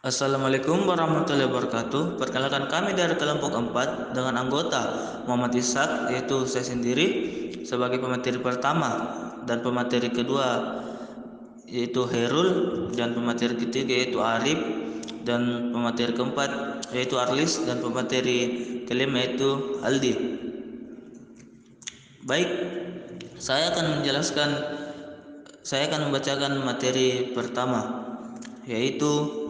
Assalamualaikum warahmatullahi wabarakatuh. Perkenalkan kami dari kelompok 4 dengan anggota Muhammad Ishak, yaitu saya sendiri sebagai pemateri pertama, dan pemateri kedua yaitu Herul, dan pemateri ketiga yaitu Arif, dan pemateri keempat yaitu Arlis, dan pemateri kelima yaitu Aldi. Baik, saya akan membacakan materi pertama, yaitu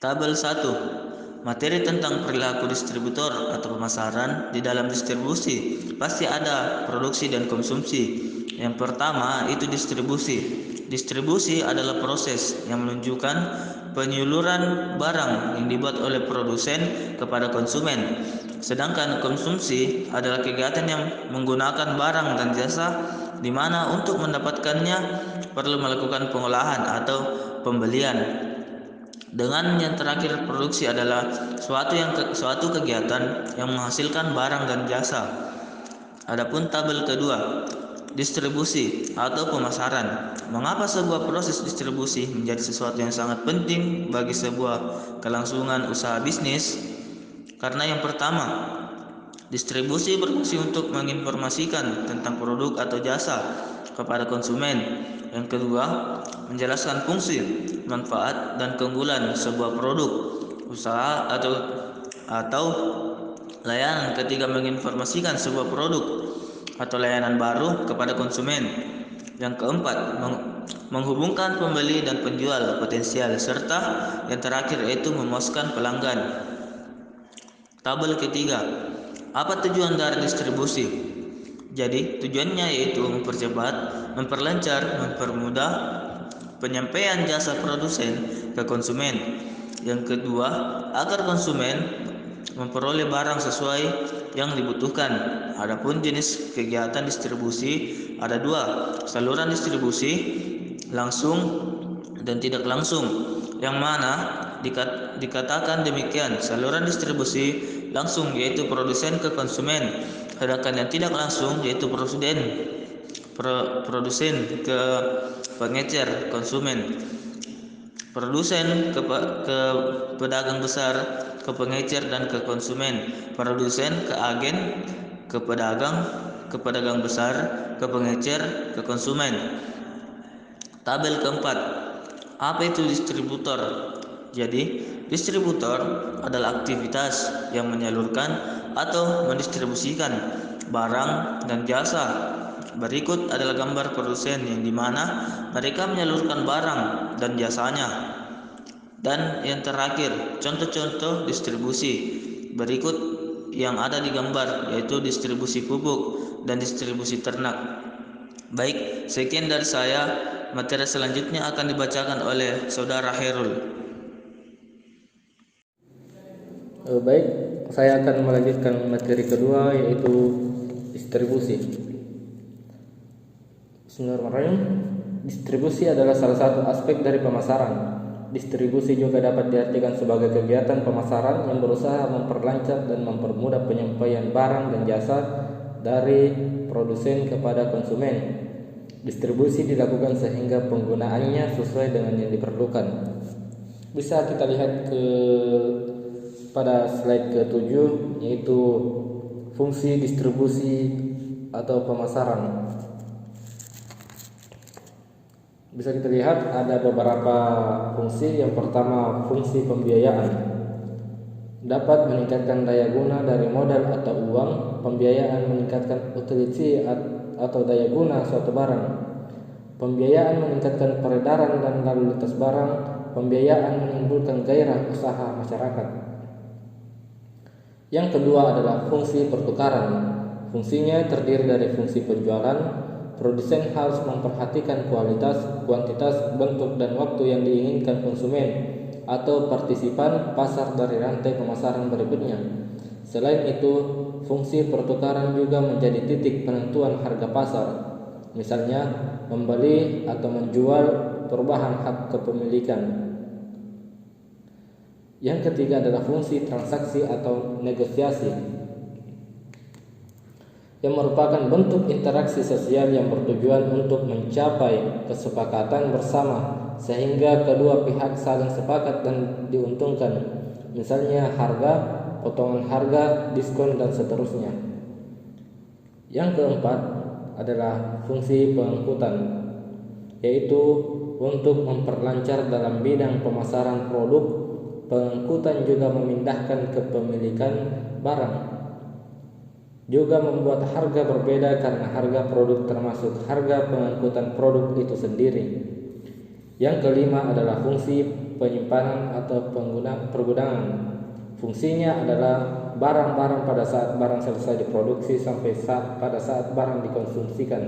Tabel 1. Materi tentang perilaku distributor atau pemasaran. Di dalam distribusi pasti ada produksi dan konsumsi. Yang pertama itu distribusi. Distribusi adalah proses yang menunjukkan penyuluran barang yang dibuat oleh produsen kepada konsumen. Sedangkan konsumsi adalah kegiatan yang menggunakan barang dan jasa, di mana untuk mendapatkannya perlu melakukan pengolahan atau pembelian. Dengan yang terakhir, produksi adalah suatu kegiatan yang menghasilkan barang dan jasa. Adapun tabel kedua, distribusi atau pemasaran. Mengapa sebuah proses distribusi menjadi sesuatu yang sangat penting bagi sebuah kelangsungan usaha bisnis? Karena yang pertama, distribusi berfungsi untuk menginformasikan tentang produk atau jasa kepada konsumen. Yang kedua, menjelaskan fungsi, manfaat, dan keunggulan sebuah produk, usaha atau layanan. Ketiga, menginformasikan sebuah produk atau layanan baru kepada konsumen. Yang keempat, menghubungkan pembeli dan penjual potensial, serta yang terakhir yaitu memuaskan pelanggan. Tabel ketiga, apa tujuan dari distribusi? Jadi tujuannya yaitu mempercepat, memperlancar, mempermudah penyampaian jasa produsen ke konsumen. Yang kedua, agar konsumen memperoleh barang sesuai yang dibutuhkan. Adapun jenis kegiatan distribusi ada dua, saluran distribusi langsung dan tidak langsung, yang mana dikatakan demikian. Saluran distribusi langsung yaitu produsen ke konsumen, sedangkan yang tidak langsung yaitu produsen ke pengecer konsumen. Produsen ke pedagang besar, ke pengecer, dan ke konsumen. Produsen ke agen, ke pedagang besar, ke pengecer, ke konsumen. Tabel keempat, apa itu distributor? Jadi, distributor adalah aktivitas yang menyalurkan atau mendistribusikan barang dan jasa. Berikut adalah gambar produsen yang dimana mereka menyalurkan barang dan jasanya. Dan yang terakhir, contoh-contoh distribusi. Berikut yang ada di gambar, yaitu distribusi pupuk dan distribusi ternak. Baik, sekian dari saya. Materi selanjutnya akan dibacakan oleh Saudara Herul. Baik, saya akan melanjutkan materi kedua, yaitu distribusi. Bismillahirrahmanirrahim. Distribusi adalah salah satu aspek dari pemasaran. Distribusi juga dapat diartikan sebagai kegiatan pemasaran yang berusaha memperlancar dan mempermudah penyampaian barang dan jasa dari produsen kepada konsumen. Distribusi dilakukan sehingga penggunaannya sesuai dengan yang diperlukan. Bisa kita lihat pada slide ke-7, yaitu fungsi distribusi atau pemasaran. Bisa kita lihat ada beberapa fungsi. Yang pertama, fungsi pembiayaan. Dapat meningkatkan daya guna dari modal atau uang. Pembiayaan meningkatkan utility atau daya guna suatu barang. Pembiayaan meningkatkan peredaran dan lalu lintas barang. Pembiayaan menimbulkan gairah usaha masyarakat. Yang kedua adalah fungsi pertukaran. Fungsinya terdiri dari fungsi penjualan. Produsen harus memperhatikan kualitas, kuantitas, bentuk, dan waktu yang diinginkan konsumen atau partisipan pasar dari rantai pemasaran berikutnya. Selain itu, fungsi pertukaran juga menjadi titik penentuan harga pasar. Misalnya, membeli atau menjual perubahan hak kepemilikan. Yang ketiga adalah fungsi transaksi atau negosiasi. yang merupakan bentuk interaksi sosial yang bertujuan untuk mencapai kesepakatan bersama sehingga kedua pihak saling sepakat dan diuntungkan, misalnya harga, potongan harga, diskon, dan seterusnya. Yang keempat adalah fungsi pengangkutan, yaitu untuk memperlancar dalam bidang pemasaran produk. Pengangkutan juga memindahkan kepemilikan barang, juga membuat harga berbeda karena harga produk termasuk harga pengangkutan produk itu sendiri. Yang kelima adalah fungsi penyimpanan atau pergudangan. Fungsinya adalah barang-barang pada saat barang selesai diproduksi sampai pada saat barang dikonsumsikan.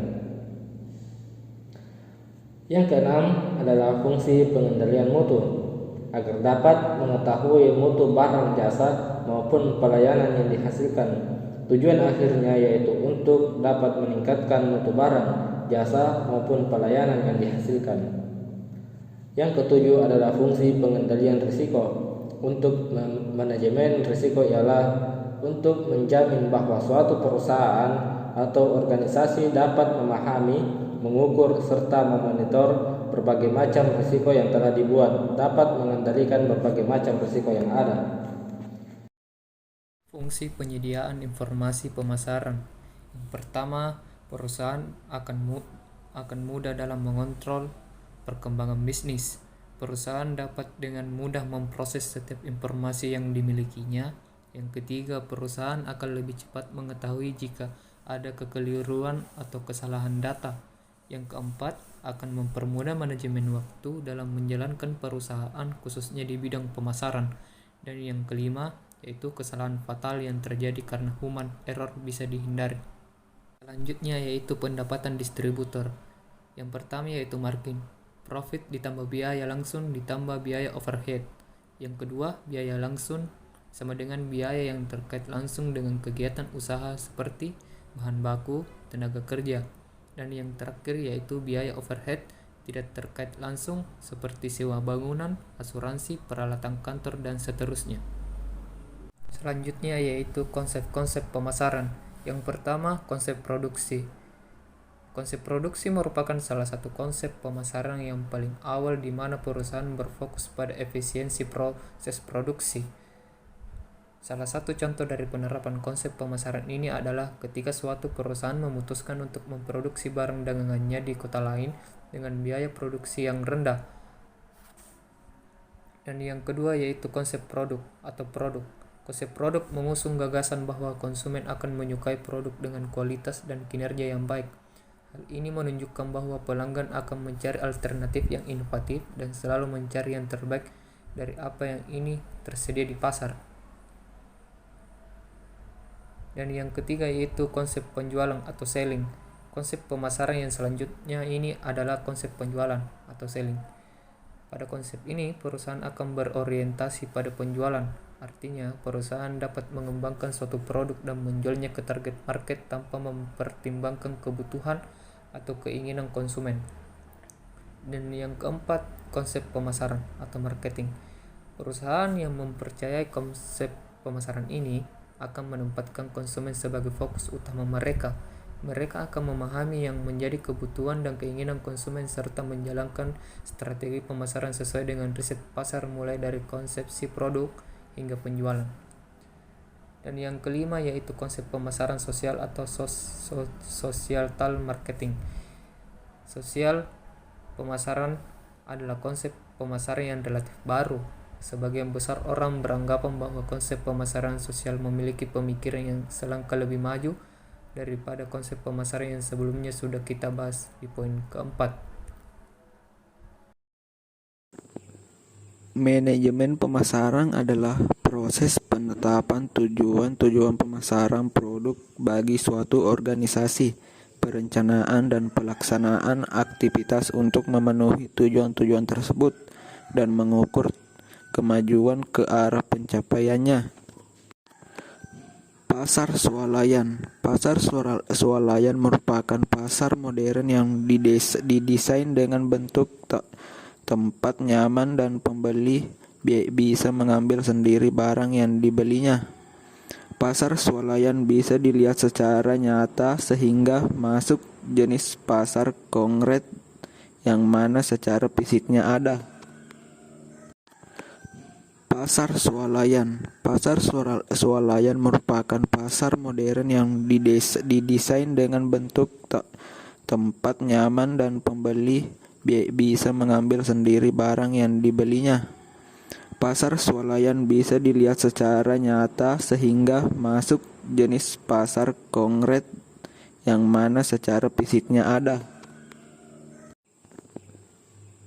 Yang keenam adalah fungsi pengendalian mutu, agar dapat mengetahui mutu barang, jasa, maupun pelayanan yang dihasilkan. Tujuan akhirnya yaitu untuk dapat meningkatkan mutu barang, jasa, maupun pelayanan yang dihasilkan. Yang ketujuh adalah fungsi pengendalian risiko. Untuk manajemen risiko ialah untuk menjamin bahwa suatu perusahaan atau organisasi dapat memahami, mengukur, serta memonitor berbagai macam risiko yang telah dibuat, dapat mengendalikan berbagai macam risiko yang ada. Fungsi penyediaan informasi pemasaran. Yang pertama, perusahaan akan mudah dalam mengontrol perkembangan bisnis. Perusahaan dapat dengan mudah memproses setiap informasi yang dimilikinya. Yang ketiga, perusahaan akan lebih cepat mengetahui jika ada kekeliruan atau kesalahan data. Yang keempat, akan mempermudah manajemen waktu dalam menjalankan perusahaan khususnya di bidang pemasaran. Dan yang kelima, yaitu kesalahan fatal yang terjadi karena human error bisa dihindari. Selanjutnya yaitu pendapatan distributor. Yang pertama yaitu margin, profit ditambah biaya langsung ditambah biaya overhead. Yang kedua, biaya langsung sama dengan biaya yang terkait langsung dengan kegiatan usaha seperti bahan baku, tenaga kerja. Dan yang terakhir yaitu biaya overhead tidak terkait langsung seperti sewa bangunan, asuransi, peralatan kantor, dan seterusnya. Selanjutnya yaitu konsep-konsep pemasaran. Yang pertama, konsep produksi. Konsep produksi merupakan salah satu konsep pemasaran yang paling awal di mana perusahaan berfokus pada efisiensi proses produksi. Salah satu contoh dari penerapan konsep pemasaran ini adalah ketika suatu perusahaan memutuskan untuk memproduksi barang dagangannya di kota lain dengan biaya produksi yang rendah. Dan yang kedua yaitu konsep produk atau produk. Konsep produk mengusung gagasan bahwa konsumen akan menyukai produk dengan kualitas dan kinerja yang baik. Hal ini menunjukkan bahwa pelanggan akan mencari alternatif yang inovatif dan selalu mencari yang terbaik dari apa yang ini tersedia di pasar. Dan yang ketiga yaitu konsep penjualan atau selling. Konsep pemasaran yang selanjutnya ini adalah konsep penjualan atau selling. Pada konsep ini, perusahaan akan berorientasi pada penjualan. Artinya, perusahaan dapat mengembangkan suatu produk dan menjualnya ke target market tanpa mempertimbangkan kebutuhan atau keinginan konsumen. Dan yang keempat, konsep pemasaran atau marketing. Perusahaan yang mempercayai konsep pemasaran ini akan menempatkan konsumen sebagai fokus utama mereka. Mereka akan memahami yang menjadi kebutuhan dan keinginan konsumen serta menjalankan strategi pemasaran sesuai dengan riset pasar mulai dari konsepsi produk hingga penjualan. Dan yang kelima yaitu konsep pemasaran sosial atau societal marketing. Sosial pemasaran adalah konsep pemasaran yang relatif baru. Sebagian besar orang beranggapan bahwa konsep pemasaran sosial memiliki pemikiran yang selangkah lebih maju daripada konsep pemasaran yang sebelumnya sudah kita bahas di poin keempat. Manajemen pemasaran adalah proses penetapan tujuan pemasaran produk bagi suatu organisasi, perencanaan dan pelaksanaan aktivitas untuk memenuhi tujuan-tujuan tersebut, dan mengukur kemajuan ke arah pencapaiannya. Pasar swalayan. Pasar swalayan merupakan pasar modern yang didesain dengan bentuk tempat nyaman dan pembeli bisa mengambil sendiri barang yang dibelinya. Pasar swalayan bisa dilihat secara nyata sehingga masuk jenis pasar konkret yang mana secara fisiknya ada. Pasar swalayan. Swalayan merupakan pasar modern yang didesain dengan bentuk tempat nyaman dan pembeli bisa mengambil sendiri barang yang dibelinya. Pasar swalayan bisa dilihat secara nyata sehingga masuk jenis pasar konkret yang mana secara fisiknya ada.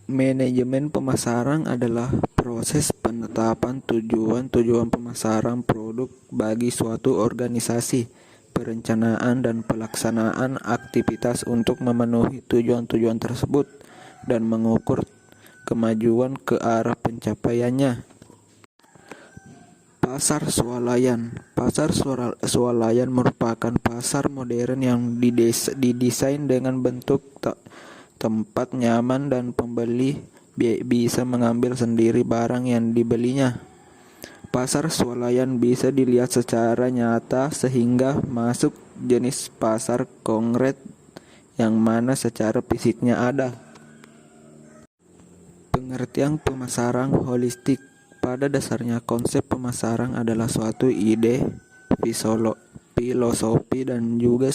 Manajemen pemasaran adalah proses penetapan tujuan pemasaran produk bagi suatu organisasi, perencanaan dan pelaksanaan aktivitas untuk memenuhi tujuan-tujuan tersebut, dan mengukur kemajuan ke arah pencapaiannya. Pasar swalayan. Swalayan merupakan pasar modern yang didesain dengan bentuk tempat nyaman dan pembeli bisa mengambil sendiri barang yang dibelinya. Pasar swalayan bisa dilihat secara nyata sehingga masuk jenis pasar konkret yang mana secara fisiknya ada. Pengertian pemasaran holistik. Pada dasarnya konsep pemasaran adalah suatu ide, filosofi dan juga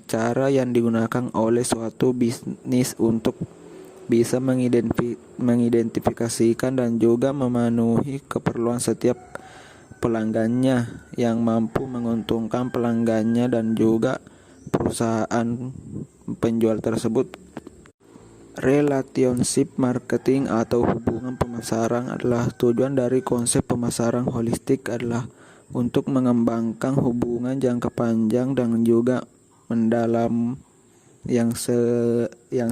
cara yang digunakan oleh suatu bisnis untuk bisa mengidentifikasikan dan juga memenuhi keperluan setiap pelanggannya yang mampu menguntungkan pelanggannya dan juga perusahaan penjual tersebut. Relationship marketing atau hubungan pemasaran adalah tujuan dari konsep pemasaran holistik adalah untuk mengembangkan hubungan jangka panjang dan juga mendalam yang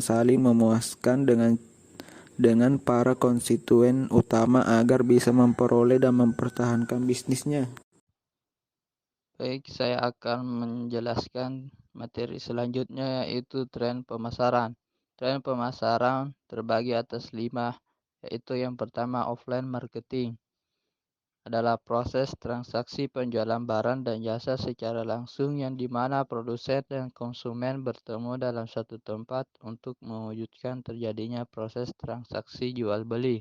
saling memuaskan dengan para konstituen utama agar bisa memperoleh dan mempertahankan bisnisnya. Baik, saya akan menjelaskan materi selanjutnya yaitu tren pemasaran. Tren pemasaran terbagi atas 5, yaitu yang pertama offline marketing. Adalah proses transaksi penjualan barang dan jasa secara langsung yang dimana produsen dan konsumen bertemu dalam satu tempat untuk mewujudkan terjadinya proses transaksi jual beli.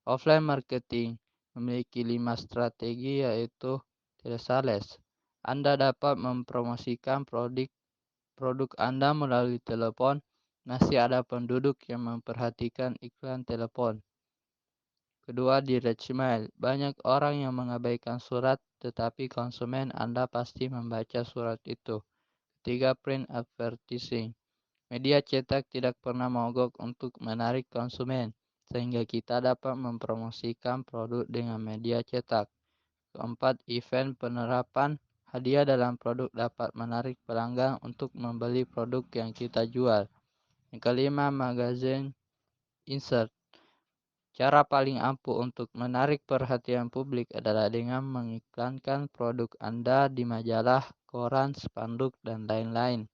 Offline marketing memiliki 5 strategi yaitu telesales. Anda dapat mempromosikan produk Anda melalui telepon. Masih ada penduduk yang memperhatikan iklan telepon. Kedua, direct mail. Banyak orang yang mengabaikan surat, tetapi konsumen Anda pasti membaca surat itu. Ketiga, print advertising. Media cetak tidak pernah mogok untuk menarik konsumen, sehingga kita dapat mempromosikan produk dengan media cetak. Keempat, event penerapan. Hadiah dalam produk dapat menarik pelanggan untuk membeli produk yang kita jual. Yang kelima, magazine insert. Cara paling ampuh untuk menarik perhatian publik adalah dengan mengiklankan produk Anda di majalah, koran, spanduk, dan lain-lain.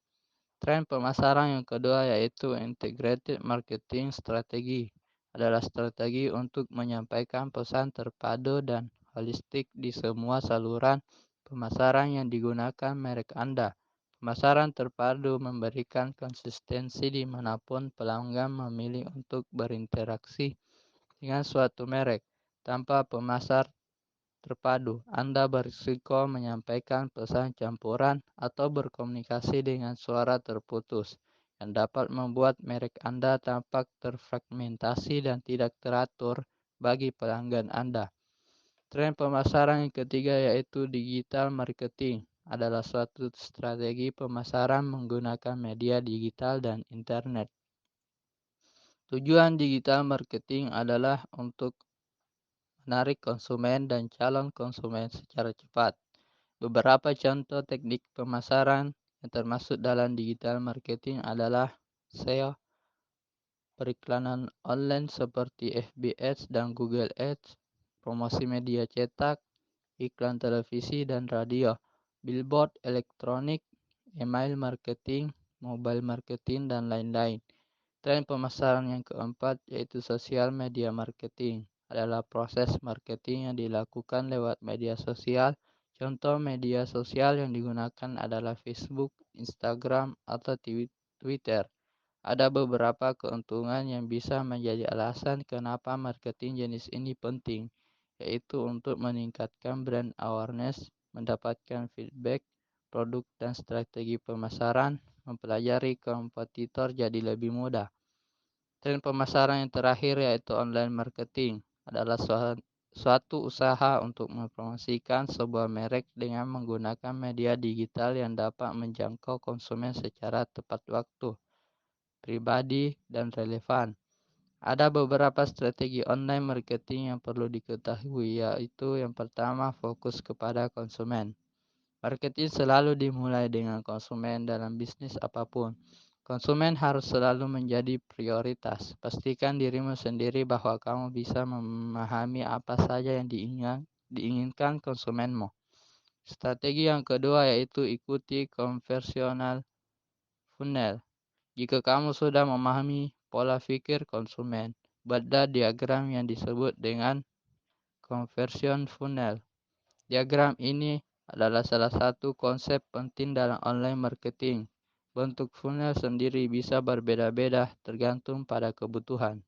Tren pemasaran yang kedua yaitu integrated marketing strategi. Adalah strategi untuk menyampaikan pesan terpadu dan holistik di semua saluran pemasaran yang digunakan merek Anda. Pemasaran terpadu memberikan konsistensi dimanapun pelanggan memilih untuk berinteraksi dengan suatu merek. Tanpa pemasar terpadu, Anda berisiko menyampaikan pesan campuran atau berkomunikasi dengan suara terputus yang dapat membuat merek Anda tampak terfragmentasi dan tidak teratur bagi pelanggan Anda. Tren pemasaran yang ketiga yaitu digital marketing adalah suatu strategi pemasaran menggunakan media digital dan internet. Tujuan digital marketing adalah untuk menarik konsumen dan calon konsumen secara cepat. Beberapa contoh teknik pemasaran yang termasuk dalam digital marketing adalah SEO, periklanan online seperti FB Ads dan Google Ads, promosi media cetak, iklan televisi dan radio, billboard elektronik, email marketing, mobile marketing, dan lain-lain. Tren pemasaran yang keempat yaitu social media marketing adalah proses marketing yang dilakukan lewat media sosial. Contoh media sosial yang digunakan adalah Facebook, Instagram, atau Twitter. Ada beberapa keuntungan yang bisa menjadi alasan kenapa marketing jenis ini penting, yaitu untuk meningkatkan brand awareness, mendapatkan feedback produk dan strategi pemasaran, mempelajari kompetitor jadi lebih mudah. Tren pemasaran yang terakhir yaitu online marketing adalah suatu usaha untuk mempromosikan sebuah merek dengan menggunakan media digital yang dapat menjangkau konsumen secara tepat waktu, pribadi, dan relevan. Ada beberapa strategi online marketing yang perlu diketahui, yaitu yang pertama, fokus kepada konsumen. Marketing selalu dimulai dengan konsumen dalam bisnis apapun. Konsumen harus selalu menjadi prioritas. Pastikan dirimu sendiri bahwa kamu bisa memahami apa saja yang diinginkan konsumenmu. Strategi yang kedua yaitu ikuti conversional funnel. Jika kamu sudah memahami pola pikir konsumen, buatlah diagram yang disebut dengan conversion funnel. Diagram ini adalah salah satu konsep penting dalam online marketing. Bentuk funnel sendiri bisa berbeda-beda tergantung pada kebutuhan.